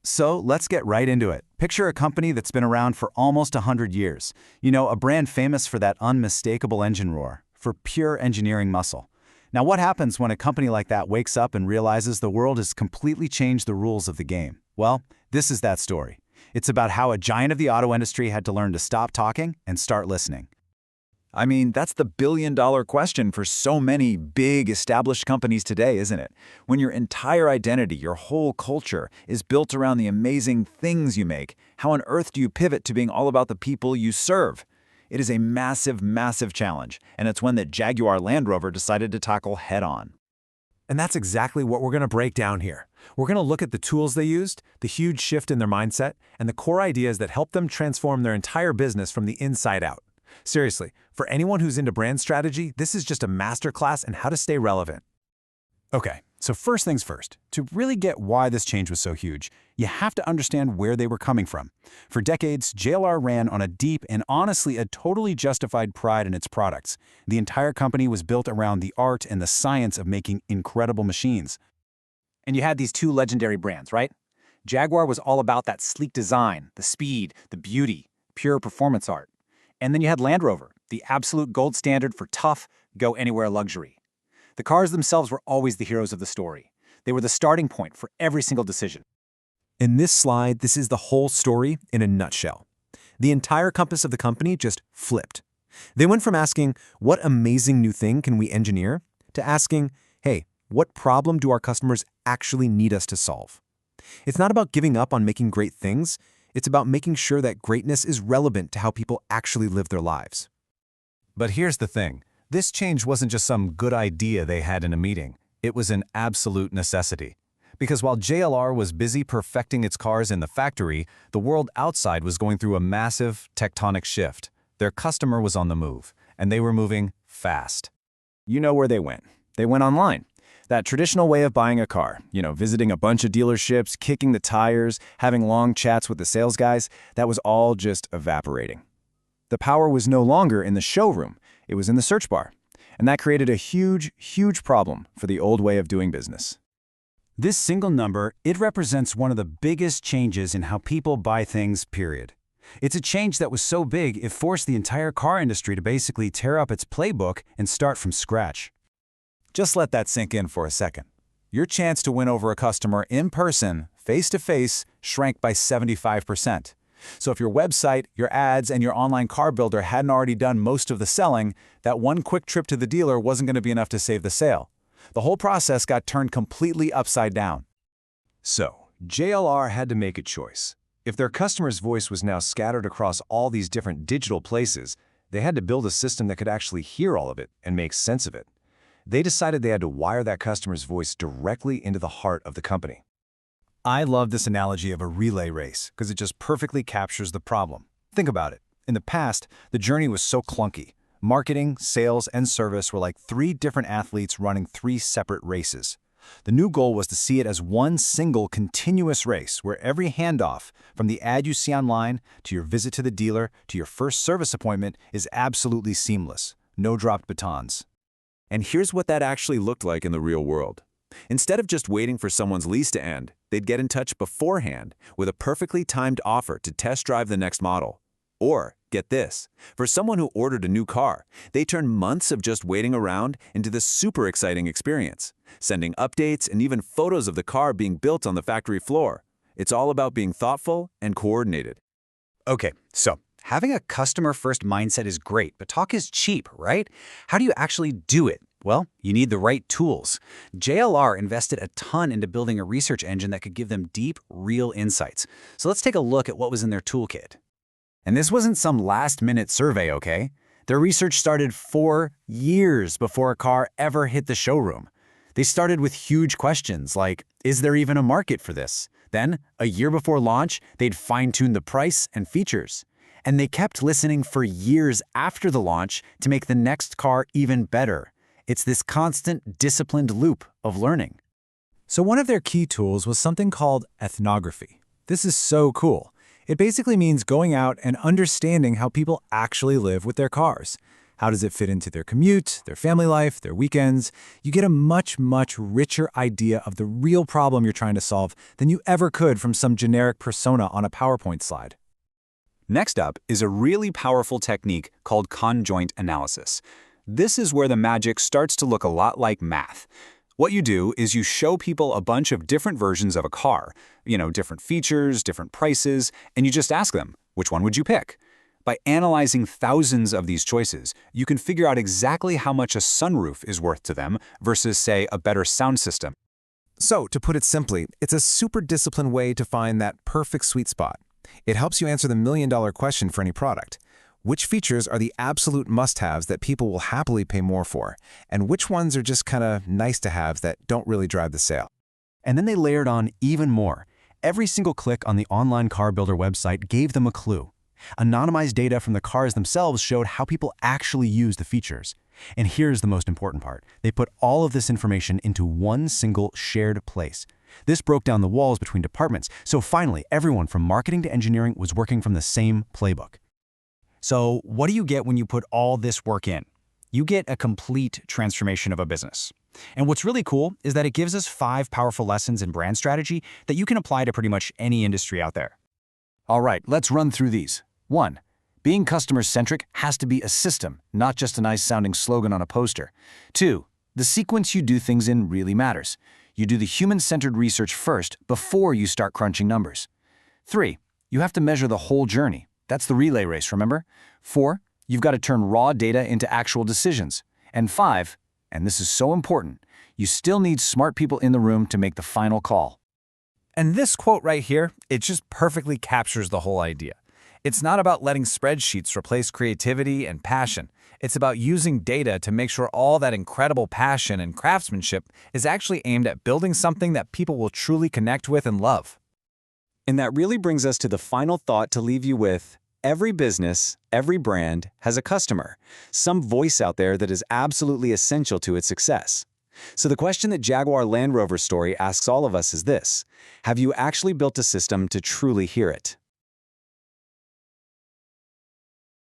So let's get right into it. Picture a company that's been around for almost 100 years. You know, a brand famous for that unmistakable engine roar, for pure engineering muscle. Now, what happens when a company like that wakes up and realizes the world has completely changed the rules of the game? Well, this is that story. It's about how a giant of the auto industry had to learn to stop talking and start listening. I mean, that's the billion-dollar question for so many big, established companies today, isn't it? When your entire identity, your whole culture, is built around the amazing things you make, how on earth do you pivot to being all about the people you serve? It is a massive, massive challenge, and it's one that Jaguar Land Rover decided to tackle head-on. And that's exactly what we're going to break down here. We're going to look at the tools they used, the huge shift in their mindset, and the core ideas that helped them transform their entire business from the inside out. Seriously, for anyone who's into brand strategy, this is just a masterclass in how to stay relevant. Okay, so first things first. To really get why this change was so huge, you have to understand where they were coming from. For decades, JLR ran on a deep and honestly a totally justified pride in its products. The entire company was built around the art and the science of making incredible machines. And you had these two legendary brands, right? Jaguar was all about that sleek design, the speed, the beauty, pure performance art. And then you had Land Rover, the absolute gold standard for tough, go-anywhere luxury. The cars themselves were always the heroes of the story. They were the starting point for every single decision. In this slide, this is the whole story in a nutshell. The entire compass of the company just flipped. They went from asking, what amazing new thing can we engineer, to asking, hey, what problem do our customers actually need us to solve? It's not about giving up on making great things. It's about making sure that greatness is relevant to how people actually live their lives. But here's the thing. This change wasn't just some good idea they had in a meeting. It was an absolute necessity. Because while JLR was busy perfecting its cars in the factory, the world outside was going through a massive tectonic shift. Their customer was on the move, and they were moving fast. You know where they went. They went online. That traditional way of buying a car, visiting a bunch of dealerships, kicking the tires, having long chats with the sales guys, that was all just evaporating. The power was no longer in the showroom, it was in the search bar. And that created a huge, huge problem for the old way of doing business. This single number, it represents one of the biggest changes in how people buy things, period. It's a change that was so big it forced the entire car industry to basically tear up its playbook and start from scratch. Just let that sink in for a second. Your chance to win over a customer in person, face-to-face, shrank by 75%. So if your website, your ads, and your online car builder hadn't already done most of the selling, that one quick trip to the dealer wasn't going to be enough to save the sale. The whole process got turned completely upside down. So, JLR had to make a choice. If their customer's voice was now scattered across all these different digital places, they had to build a system that could actually hear all of it and make sense of it. They decided they had to wire that customer's voice directly into the heart of the company. I love this analogy of a relay race because it just perfectly captures the problem. Think about it. In the past, the journey was so clunky. Marketing, sales, and service were like 3 different athletes running 3 separate races. The new goal was to see it as one single continuous race where every handoff, from the ad you see online, to your visit to the dealer, to your first service appointment, is absolutely seamless. No dropped batons. And here's what that actually looked like in the real world. Instead of just waiting for someone's lease to end, they'd get in touch beforehand with a perfectly timed offer to test drive the next model. Or, get this, for someone who ordered a new car, they turned months of just waiting around into this super exciting experience, sending updates and even photos of the car being built on the factory floor. It's all about being thoughtful and coordinated. Okay, so having a customer-first mindset is great, but talk is cheap, right? How do you actually do it? Well, you need the right tools. JLR invested a ton into building a research engine that could give them deep, real insights. So let's take a look at what was in their toolkit. And this wasn't some last-minute survey, okay? Their research started 4 years before a car ever hit the showroom. They started with huge questions like, is there even a market for this? Then, a year before launch, they'd fine-tune the price and features. And they kept listening for years after the launch to make the next car even better. It's this constant, disciplined loop of learning. So one of their key tools was something called ethnography. This is so cool. It basically means going out and understanding how people actually live with their cars, How does it fit into their commute, their family life, their weekends? You get a much, much richer idea of the real problem you're trying to solve than you ever could from some generic persona on a PowerPoint slide. Next up is a really powerful technique called conjoint analysis. This is where the magic starts to look a lot like math. What you do is you show people a bunch of different versions of a car, different features, different prices, and you just ask them, which one would you pick? By analyzing thousands of these choices, you can figure out exactly how much a sunroof is worth to them versus, say, a better sound system. So, to put it simply, it's a super disciplined way to find that perfect sweet spot. It helps you answer the million-dollar question for any product. Which features are the absolute must-haves that people will happily pay more for, and which ones are just kind of nice-to-haves that don't really drive the sale? And then they layered on even more. Every single click on the online car builder website gave them a clue. Anonymized data from the cars themselves showed how people actually use the features. And here's the most important part. They put all of this information into one single shared place. This broke down the walls between departments, so finally everyone from marketing to engineering was working from the same playbook. So what do you get when you put all this work in? You get a complete transformation of a business. And what's really cool is that it gives us 5 powerful lessons in brand strategy that you can apply to pretty much any industry out there. All right, let's run through these. 1. Being customer-centric has to be a system, not just a nice-sounding slogan on a poster. 2. The sequence you do things in really matters. You do the human-centered research first before you start crunching numbers. 3. You have to measure the whole journey. That's the relay race, remember? 4. You've got to turn raw data into actual decisions. And 5, and this is so important, you still need smart people in the room to make the final call. And this quote right here, it just perfectly captures the whole idea. It's not about letting spreadsheets replace creativity and passion. It's about using data to make sure all that incredible passion and craftsmanship is actually aimed at building something that people will truly connect with and love. And that really brings us to the final thought to leave you with. Every business, every brand has a customer, some voice out there that is absolutely essential to its success. So the question that Jaguar Land Rover story asks all of us is this: have you actually built a system to truly hear it?